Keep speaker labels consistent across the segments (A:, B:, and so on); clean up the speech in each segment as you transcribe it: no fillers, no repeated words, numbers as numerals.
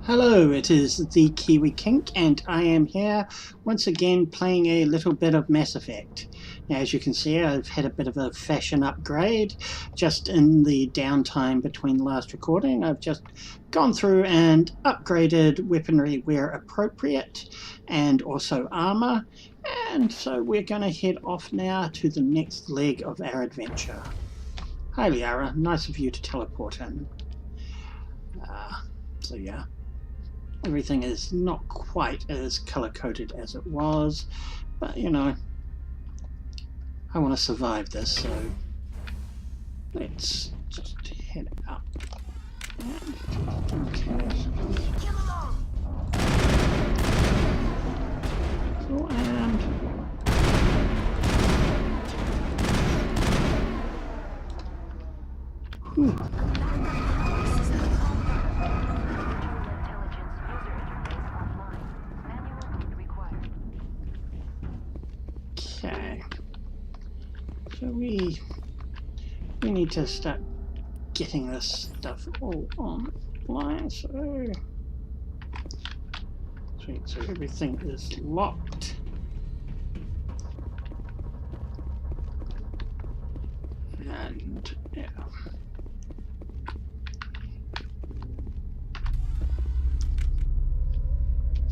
A: Hello, it is the Kiwi Kink, and I am here once again playing a little bit of Mass Effect. Now, as you can see, I've had a bit of a fashion upgrade just in the downtime between the last recording. I've just gone through and upgraded weaponry where appropriate and also armor, and so we're going to head off now to the next leg of our adventure. Hi Liara, nice of you to teleport in. So yeah. Everything is not quite as color-coded as it was, but you know, I want to survive this, so let's just head up. Okay. So, and whew. Okay, so we need to start getting this stuff all online. So sweet, so everything is locked. And yeah.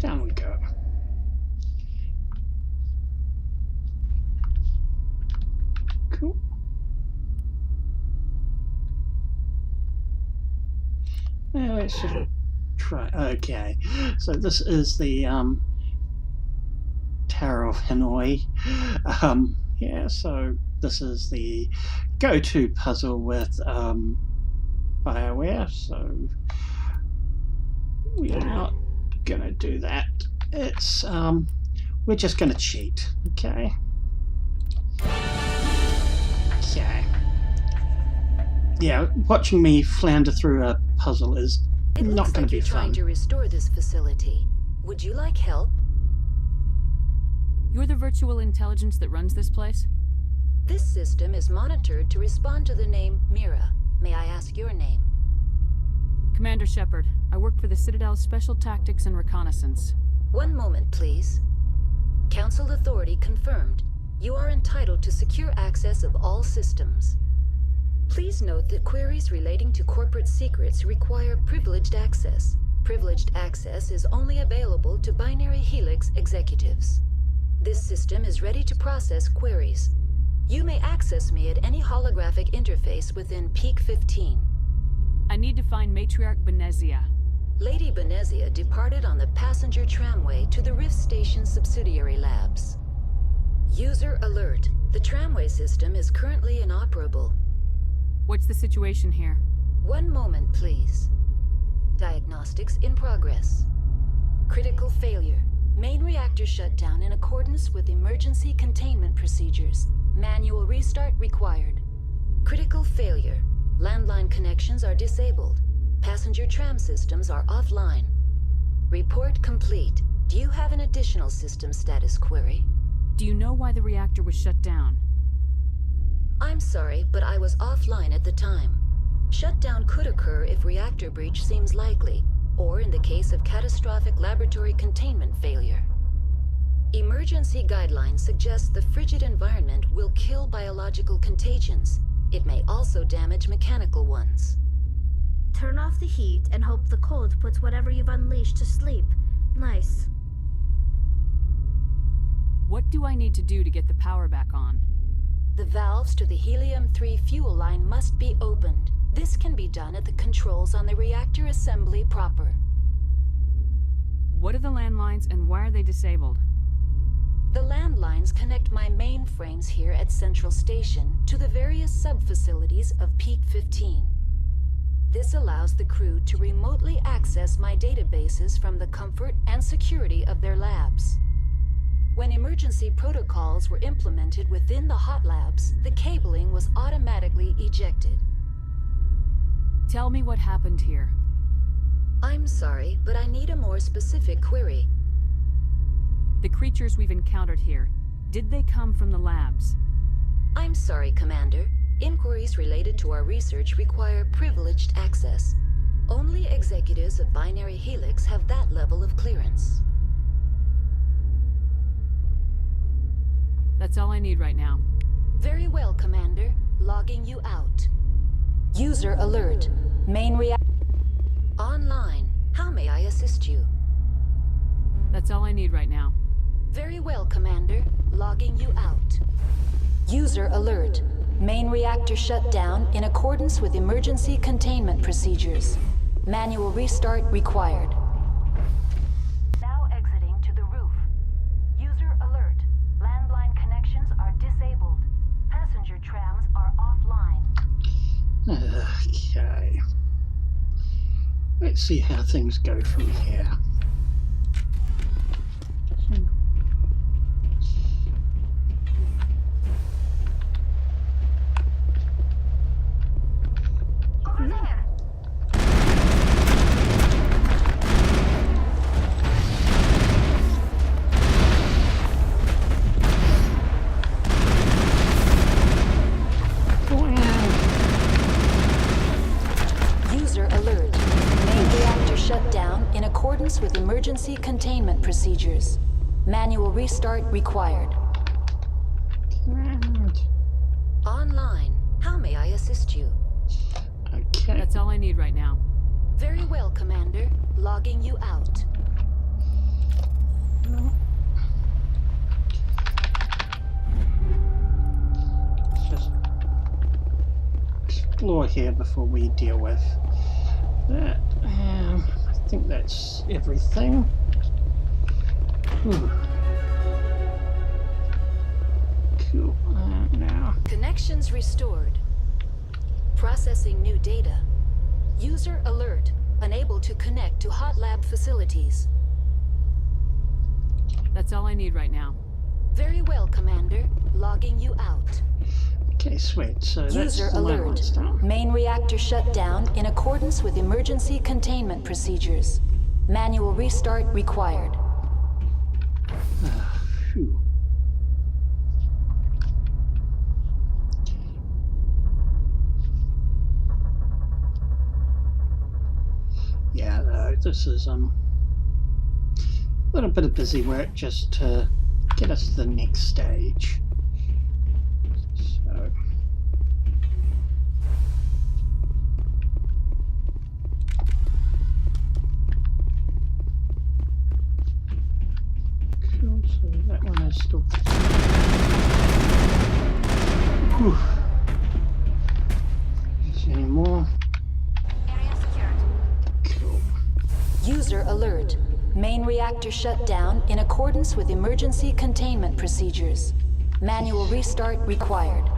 A: Down we go. Cool. Now let's just try. Okay, so this is the Tower of Hanoi. Yeah, so this is the go-to puzzle with BioWare. So we're not gonna do that. It's we're just gonna cheat. Okay. Okay. Yeah, watching me flounder through a puzzle is not going to be fun.
B: It looks like you're trying to restore this facility. Would you like help?
C: You're the virtual intelligence that runs this place?
B: This system is monitored to respond to the name Mira. May I ask your name?
C: Commander Shepard. I work for the Citadel's Special Tactics and Reconnaissance.
B: One moment, please. Council authority confirmed. You are entitled to secure access of all systems. Please note that queries relating to corporate secrets require privileged access. Privileged access is only available to Binary Helix executives. This system is ready to process queries. You may access me at any holographic interface within Peak 15.
C: I need to find Matriarch Benezia.
B: Lady Benezia departed on the passenger tramway to the Rift Station subsidiary labs. User alert. The tramway system is currently inoperable.
C: What's the situation here?
B: One moment, please. Diagnostics in progress. Critical failure. Main reactor shut down in accordance with emergency containment procedures. Manual restart required. Critical failure. Landline connections are disabled. Passenger tram systems are offline. Report complete. Do you have an additional system status query?
C: Do you know why the reactor was shut down?
B: I'm sorry, but I was offline at the time. Shutdown could occur if reactor breach seems likely, or in the case of catastrophic laboratory containment failure. Emergency guidelines suggest the frigid environment will kill biological contagions. It may also damage mechanical ones.
D: Turn off the heat and hope the cold puts whatever you've unleashed to sleep. Nice.
C: What do I need to do to get the power back on?
B: The valves to the helium-3 fuel line must be opened. This can be done at the controls on the reactor assembly proper.
C: What are the landlines and why are they disabled?
B: The landlines connect my mainframes here at Central Station to the various sub-facilities of Peak 15. This allows the crew to remotely access my databases from the comfort and security of their labs. When emergency protocols were implemented within the hot labs, the cabling was automatically ejected.
C: Tell me what happened here.
B: I'm sorry, but I need a more specific query.
C: The creatures we've encountered here, did they come from the labs?
B: I'm sorry, Commander. Inquiries related to our research require privileged access. Only executives of Binary Helix have that level of clearance.
C: That's all I need right now.
B: Very well, Commander. Logging you out. User alert. Main reactor online. How may I assist you?
C: That's all I need right now.
B: Very well, Commander. Logging you out. User alert. Main reactor shut down in accordance with emergency containment procedures. Manual restart required. Now exiting to the roof. User alert. Landline connections are disabled. Passenger trams are offline.
A: Okay. Let's see how things go from here.
B: With emergency containment procedures. Manual restart required. Online. How may I assist you?
A: Okay.
C: That's all I need right now.
B: Very well, Commander. Logging you out.
A: Just explore here before we deal with that. I think that's everything. Whew. Cool. Now.
B: Connections restored. Processing new data. User alert. Unable to connect to hot lab facilities.
C: That's all I need right now.
B: Very well, Commander. Logging you out.
A: Okay, sweet. So that's
B: User
A: the main
B: alert.
A: ones done.
B: Main reactor shut down in accordance with emergency containment procedures. Manual restart required.
A: Phew. Yeah, this is a little bit of busy work just to get us to the next stage. So. Cool, so that one is still. Whew. Is there any more?
D: Area secured.
A: Cool.
B: User alert. Main reactor shut down in accordance with emergency containment procedures. Manual restart required.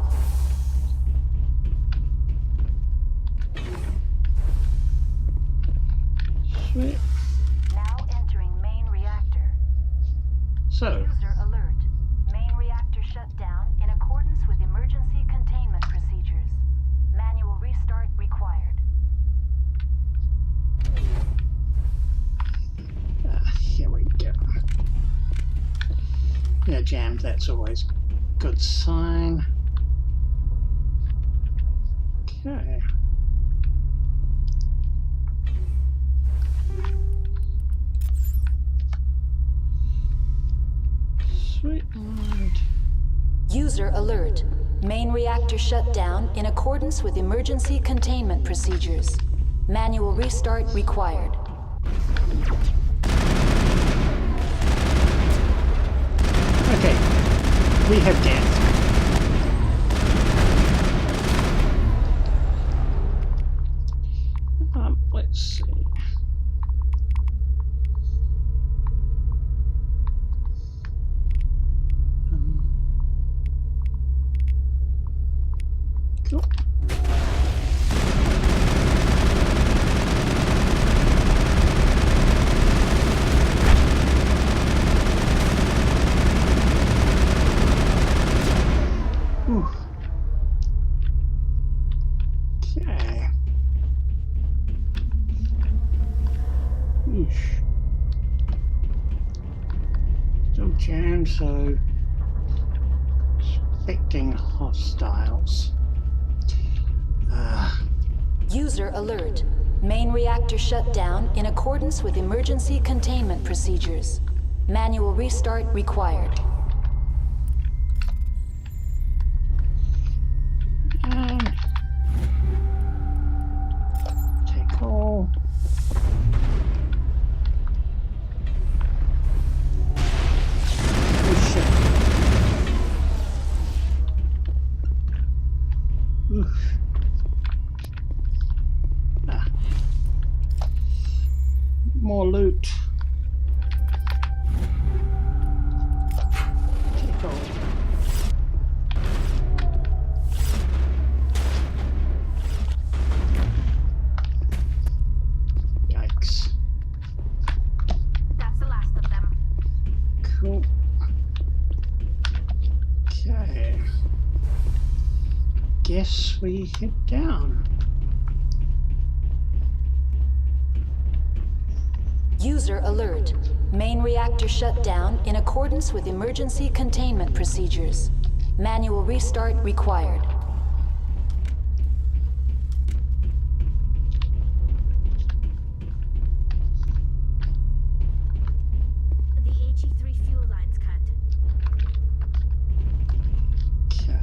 A: Sweet.
B: Now entering main reactor.
A: So,
B: User alert. Main reactor shut down in accordance with emergency containment procedures. Manual restart required.
A: here we go. Yeah, jammed, that's always a good sign. Okay. Sweet. And
B: User alert. Main reactor shut down in accordance with emergency containment procedures. Manual restart required.
A: okay, we have death. Let's see. Cool. Whew. Okay. Eesh. Still jammed, so expecting hostiles.
B: User alert. Main reactor shut down in accordance with emergency containment procedures. Manual restart required.
A: And take all. Oh shit. Oof. Ah. More loot. Take all. Yikes.
D: That's the last of them.
A: Cool. Okay. Guess we head down.
B: User alert. Main reactor shut down in accordance with emergency containment procedures. Manual restart required.
D: The HE3 fuel line's cut.
A: Okay.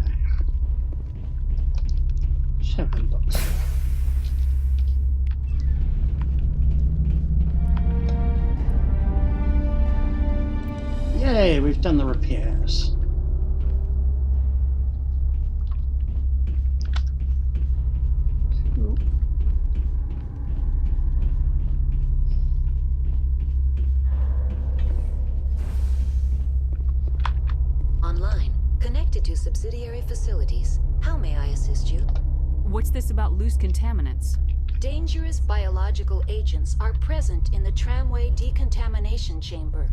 A: Let's have a look. Yay, we've done the repairs. Cool.
B: Online. Connected to subsidiary facilities. How may I assist you?
C: What's this about loose contaminants?
B: Dangerous biological agents are present in the tramway decontamination chamber.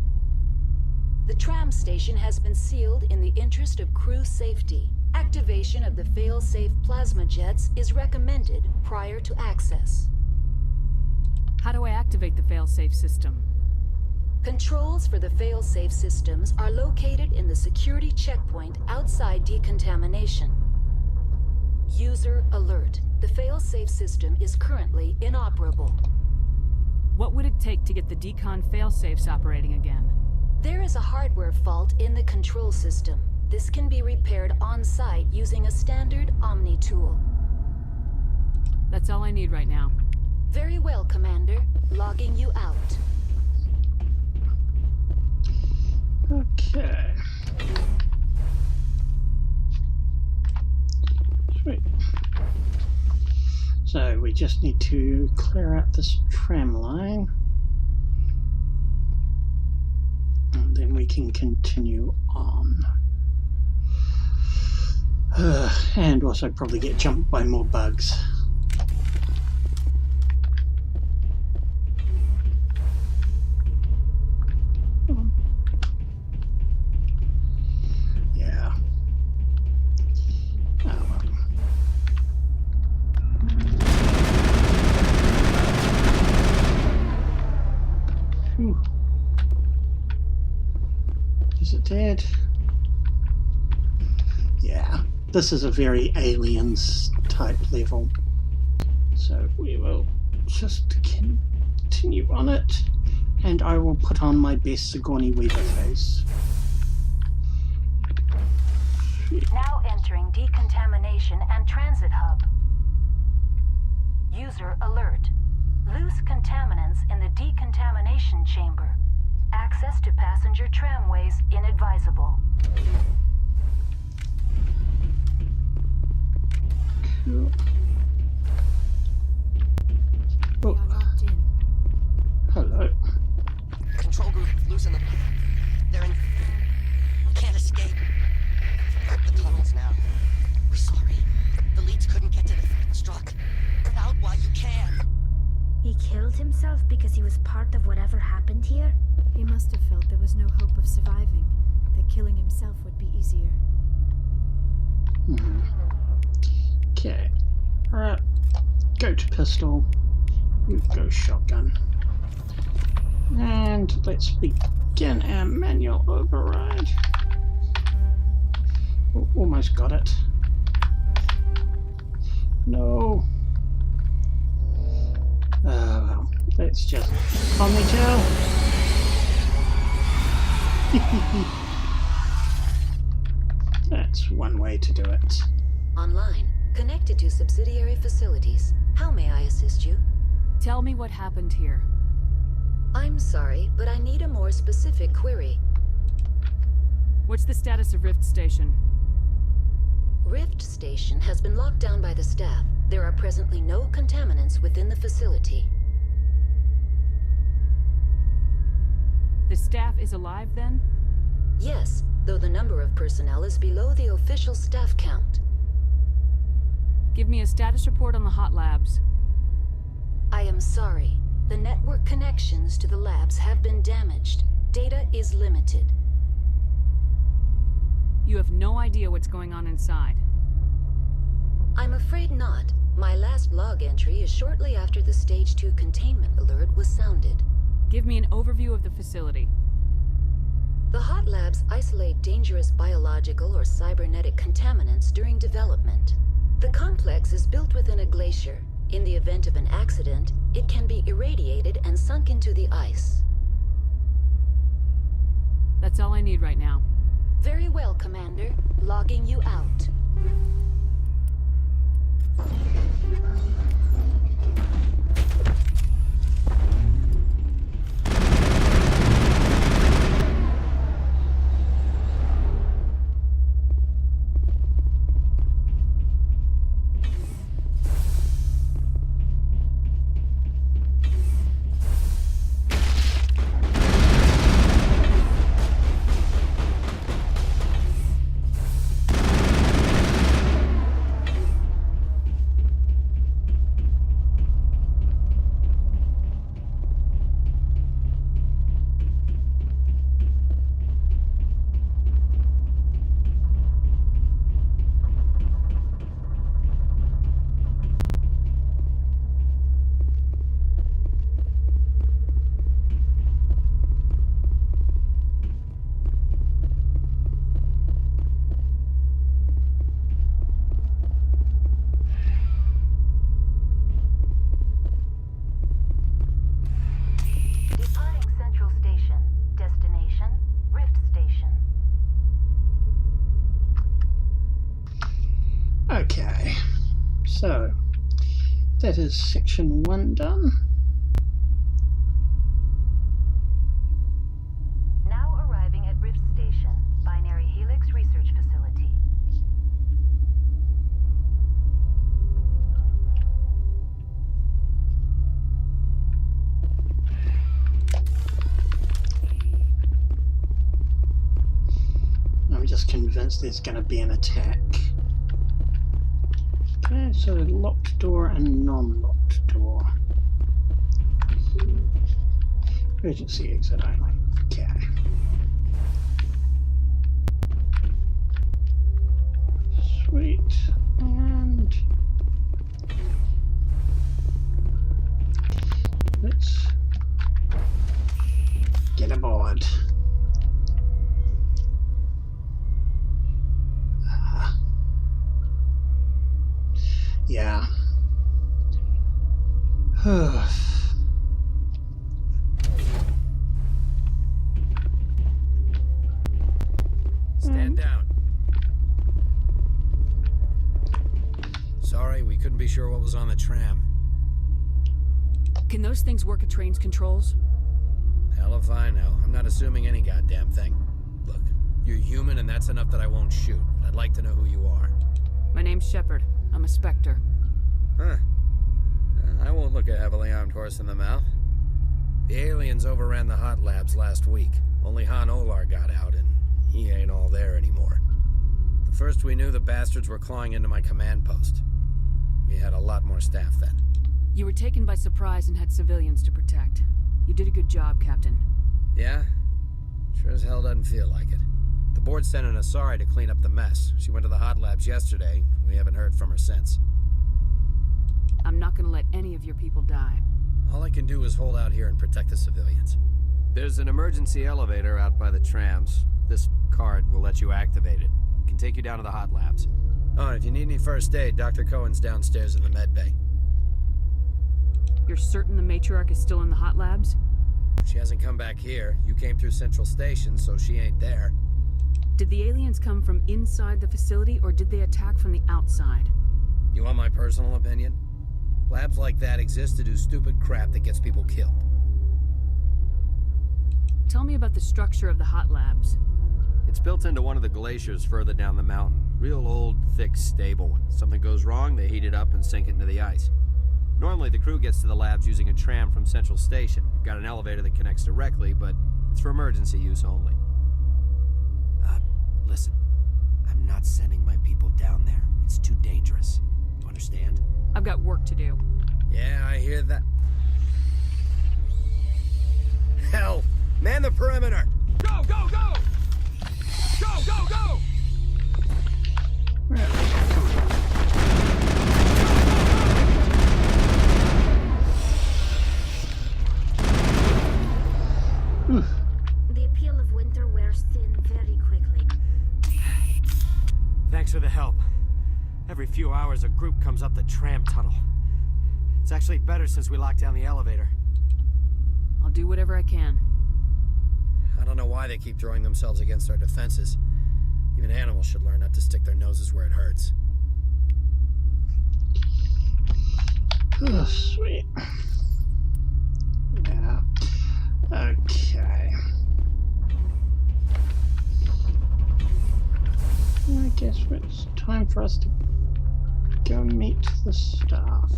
B: The tram station has been sealed in the interest of crew safety. Activation of the fail-safe plasma jets is recommended prior to access.
C: How do I activate the fail-safe system?
B: Controls for the fail-safe systems are located in the security checkpoint outside decontamination. User alert. The fail-safe system is currently inoperable.
C: What would it take to get the decon fail-safes operating again?
B: There is a hardware fault in the control system. This can be repaired on-site using a standard Omni tool.
C: That's all I need right now.
B: Very well, Commander. Logging you out.
A: Okay. Sweet. So we just need to clear out this tram line. And then we can continue on. And also probably get jumped by more bugs. Yeah. Oh well. Phew. Is it dead? Yeah, this is a very aliens type level. So we will just continue on it, and I will put on my best Sigourney Weaver face.
B: Now entering decontamination and transit hub. User alert. Loose contaminants in the decontamination chamber. Access to passenger tramways inadvisable.
A: Cool.
C: We are locked in.
A: Hello.
E: Control group, loosen them. They're in... Can't escape. The tunnels now. We're sorry. The leads couldn't get to the struck. Get out while you can.
D: He killed himself because he was part of whatever happened here?
F: He must have felt there was no hope of surviving, that killing himself would be easier.
A: Okay. Alright. Go to pistol. You go shotgun. And let's begin our manual override. Oh, almost got it. No. Let's just ponytail. That's one way to do it.
B: Online, connected to subsidiary facilities. How may I assist you?
C: Tell me what happened here.
B: I'm sorry, but I need a more specific query.
C: What's the status of Rift Station?
B: Rift Station has been locked down by the staff. There are presently no contaminants within the facility.
C: The staff is alive then?
B: Yes, though the number of personnel is below the official staff count.
C: Give me a status report on the hot labs.
B: I am sorry. The network connections to the labs have been damaged. Data is limited.
C: You have no idea what's going on inside.
B: I'm afraid not. My last log entry is shortly after the Stage 2 containment alert was sounded.
C: Give me an overview of the facility.
B: The hot labs isolate dangerous biological or cybernetic contaminants during development. The complex is built within a glacier. In the event of an accident, it can be irradiated and sunk into the ice.
C: That's all I need right now.
B: Very well, Commander. Logging you out.
A: Okay, so that is section 1 done.
B: Now arriving at Rift Station, Binary Helix Research Facility.
A: I'm just convinced there's going to be an attack. Okay, so locked door and non-locked door. Emergency exit only. Okay. Sweet. And let's get aboard. Yeah.
G: Stand down. Sorry, we couldn't be sure what was on the tram.
C: Can those things work at train's controls?
G: Hell if I know. I'm not assuming any goddamn thing. Look, you're human and that's enough that I won't shoot, but I'd like to know who you are.
C: My name's Shepard. I'm a Spectre.
G: Huh. I won't look a heavily armed horse in the mouth. The aliens overran the hot labs last week. Only Han Olar got out, and he ain't all there anymore. The first we knew, the bastards were clawing into my command post. We had a lot more staff then.
C: You were taken by surprise and had civilians to protect. You did a good job, Captain.
G: Yeah? Sure as hell doesn't feel like it. The board sent an Asari to clean up the mess. She went to the hot labs yesterday. We haven't heard from her since.
C: I'm not gonna let any of your people die.
G: All I can do is hold out here and protect the civilians. There's an emergency elevator out by the trams. This card will let you activate it. It can take you down to the hot labs. Oh, and if you need any first aid, Dr. Cohen's downstairs in the med bay.
C: You're certain the matriarch is still in the hot labs?
G: She hasn't come back here. You came through Central Station, so she ain't there.
C: Did the aliens come from inside the facility, or did they attack from the outside?
G: You want my personal opinion? Labs like that exist to do stupid crap that gets people killed.
C: Tell me about the structure of the hot labs.
G: It's built into one of the glaciers further down the mountain. Real old, thick, stable one. Something goes wrong, they heat it up and sink it into the ice. Normally, the crew gets to the labs using a tram from Central Station. We've got an elevator that connects directly, but it's for emergency use only. Listen. I'm not sending my people down there. It's too dangerous. You understand?
C: I've got work to do.
G: Yeah, I hear that. Hell! Man the perimeter!
H: Go, go, go! Go, go, go!
D: The appeal of winter wears thin very quickly.
I: Thanks for the help. Every few hours, a group comes up the tram tunnel. It's actually better since we locked down the elevator.
C: I'll do whatever I can.
G: I don't know why they keep throwing themselves against our defenses. Even animals should learn not to stick their noses where it hurts.
A: Oh, sweet. Yeah. Okay. I guess it's time for us to go meet the staff.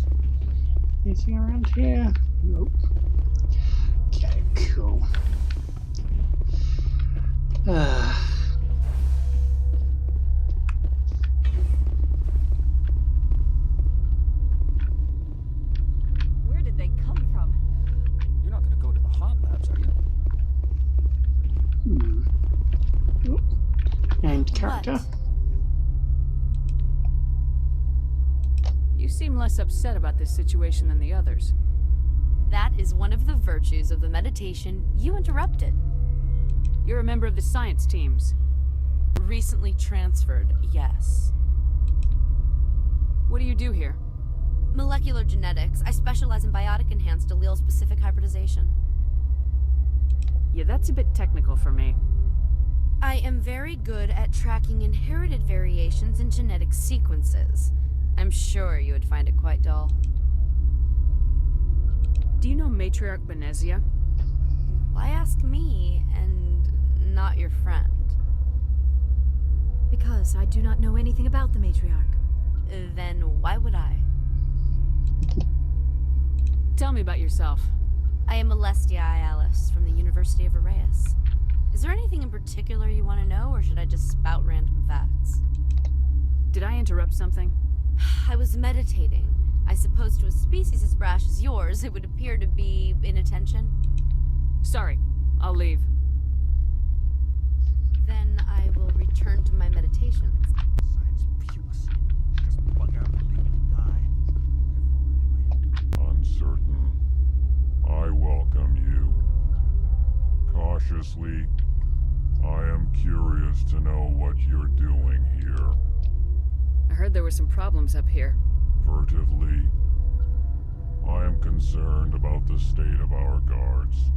A: Anything around here? Nope. Okay, cool.
C: Where did they come from?
H: You're not gonna go to the hot labs, are you?
A: Oop. Named character.
F: What?
C: You seem less upset about this situation than the others.
J: That is one of the virtues of the meditation you interrupted.
C: You're a member of the science teams.
J: Recently transferred, yes.
C: What do you do here?
J: Molecular genetics. I specialize in biotic-enhanced allele-specific hybridization.
C: Yeah, that's a bit technical for me.
J: I am very good at tracking inherited variations in genetic sequences. I'm sure you would find it quite dull.
C: Do you know Matriarch Benezia?
J: Why ask me and not your friend?
F: Because I do not know anything about the matriarch.
J: Then why would I?
C: Tell me about yourself.
J: I am Alestia Alice from the University of Arraius. Is there anything in particular you want to know, or should I just spout random facts?
C: Did I interrupt something?
J: I was meditating. I suppose to a species as brash as yours, it would appear to be inattention.
C: Sorry, I'll leave.
J: Then I will return to my meditations.
H: Science pukes. Just bug out and leave to die. Careful, anyway.
K: Uncertain. I welcome you. Cautiously, I am curious to know what you're doing here.
C: I heard there were some problems up here.
K: Furtively, I am concerned about the state of our guards.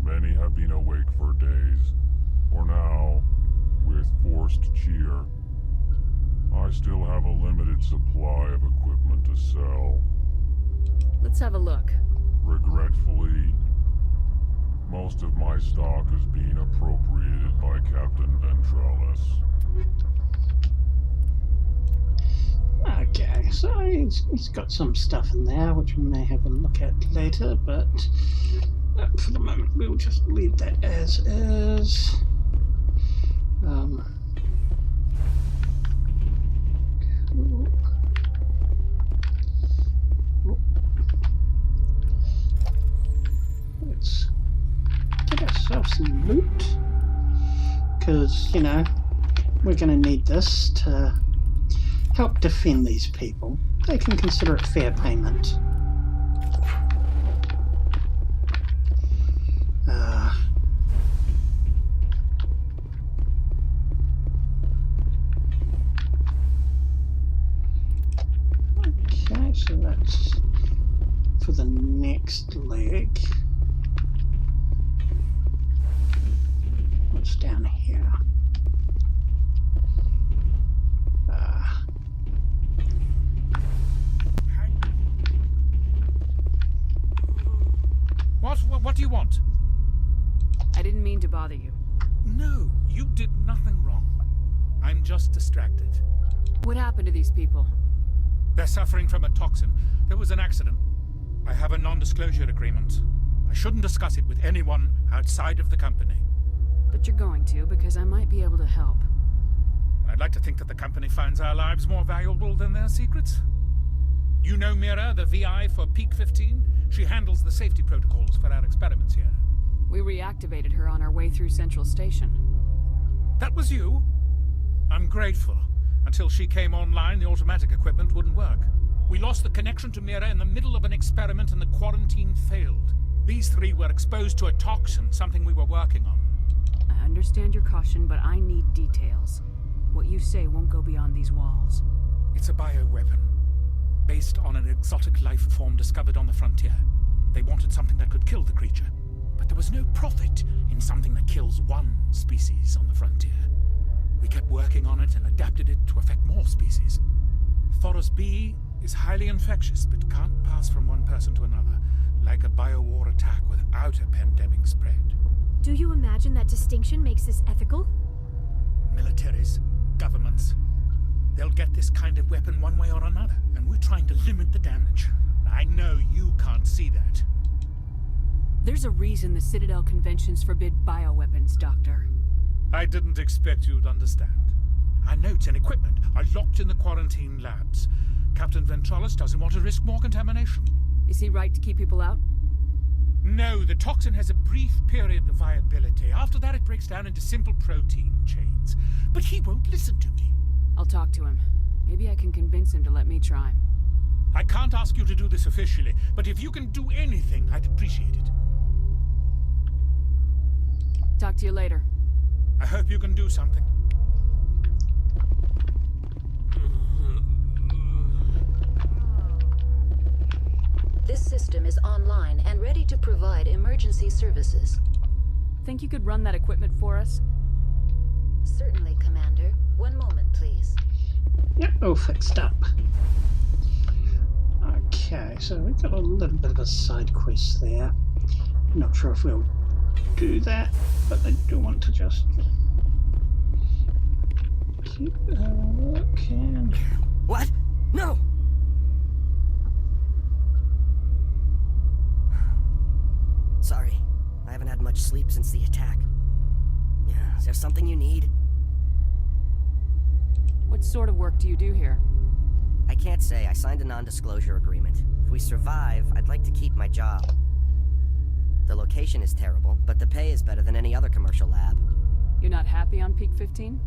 K: Many have been awake for days, or now, with forced cheer. I still have a limited supply of equipment to sell.
C: Let's have a look.
K: Regretfully, most of my stock is being appropriated by Captain Ventralis.
A: Okay, so he's got some stuff in there which we may have a look at later, but for the moment we'll just leave that as is. Cool. Let's get ourselves some loot, because, you know, we're going to need this to help defend these people. They can consider it fair payment. Okay, so that's for the
H: What do you want?
C: I didn't mean to bother you.
H: No, you did nothing wrong. I'm just distracted.
C: What happened to these people?
H: They're suffering from a toxin. There was an accident. I have a non-disclosure agreement. I shouldn't discuss it with anyone outside of the company.
C: But you're going to, because I might be able to help.
H: And I'd like to think that the company finds our lives more valuable than their secrets. You know Mira, the VI for Peak 15? She handles the safety protocols for our experiments here.
C: We reactivated her on our way through Central Station.
H: That was you? I'm grateful. Until she came online, the automatic equipment wouldn't work. We lost the connection to Mira in the middle of an experiment and the quarantine failed. These three were exposed to a toxin, something we were working on.
C: I understand your caution, but I need details. What you say won't go beyond these walls.
H: It's a bioweapon, based on an exotic life form discovered on the frontier. They wanted something that could kill the creature, but there was no profit in something that kills one species on the frontier. We kept working on it and adapted it to affect more species. Thoros B is highly infectious, but can't pass from one person to another, like a biowar attack without a pandemic spread.
F: Do you imagine that distinction makes this ethical?
H: Militaries, governments, they'll get this kind of weapon one way or another, and we're trying to limit the damage. I know you can't see that.
C: There's a reason the Citadel conventions forbid bioweapons, Doctor.
H: I didn't expect you'd understand. Our notes and equipment are locked in the quarantine labs. Captain Ventralis doesn't want to risk more contamination.
C: Is he right to keep people out?
H: No, the toxin has a brief period of viability. After that, it breaks down into simple protein chains. But he won't listen to me.
C: I'll talk to him. Maybe I can convince him to let me try.
H: I can't ask you to do this officially, but if you can do anything, I'd appreciate it.
C: Talk to you later.
H: I hope you can do something.
B: This system is online and ready to provide emergency services.
C: Think you could run that equipment for us?
B: Certainly, Commander. One moment, please.
A: Yep, all fixed up. Okay, so we've got a little bit of a side quest there. Not sure if we'll do that, but I do want to just keep looking.
E: What? No! Sorry, I haven't had much sleep since the attack. Yeah, is there something you need?
C: What sort of work do you do here?
E: I can't say. I signed a non-disclosure agreement. If we survive, I'd like to keep my job. The location is terrible, but the pay is better than any other commercial lab.
C: You're not happy on Peak 15?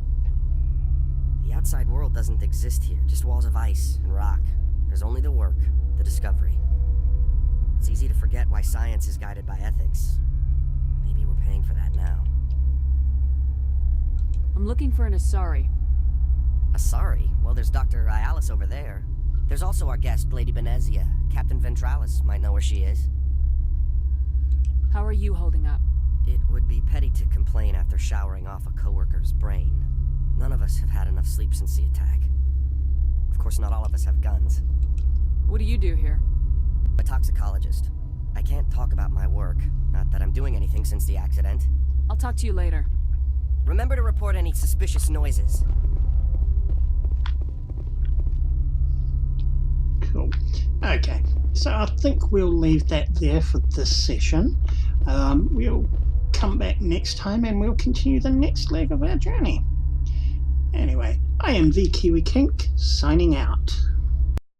E: The outside world doesn't exist here, just walls of ice and rock. There's only the work, the discovery. It's easy to forget why science is guided by ethics. Maybe we're paying for that now.
C: I'm looking for an Asari.
E: Asari? Well, there's Dr. Ialis over there. There's also our guest, Lady Benezia. Captain Ventralis might know where she is.
C: How are you holding up?
E: It would be petty to complain after showering off a coworker's brain. None of us have had enough sleep since the attack. Of course, not all of us have guns.
C: What do you do here?
E: A toxicologist. I can't talk about my work. Not that I'm doing anything since the accident.
C: I'll talk to you later.
E: Remember to report any suspicious noises.
A: Cool. Okay, so I think we'll leave that there for this session. We'll come back next time and we'll continue the next leg of our journey. Anyway, I am the Kiwi Kink, signing out.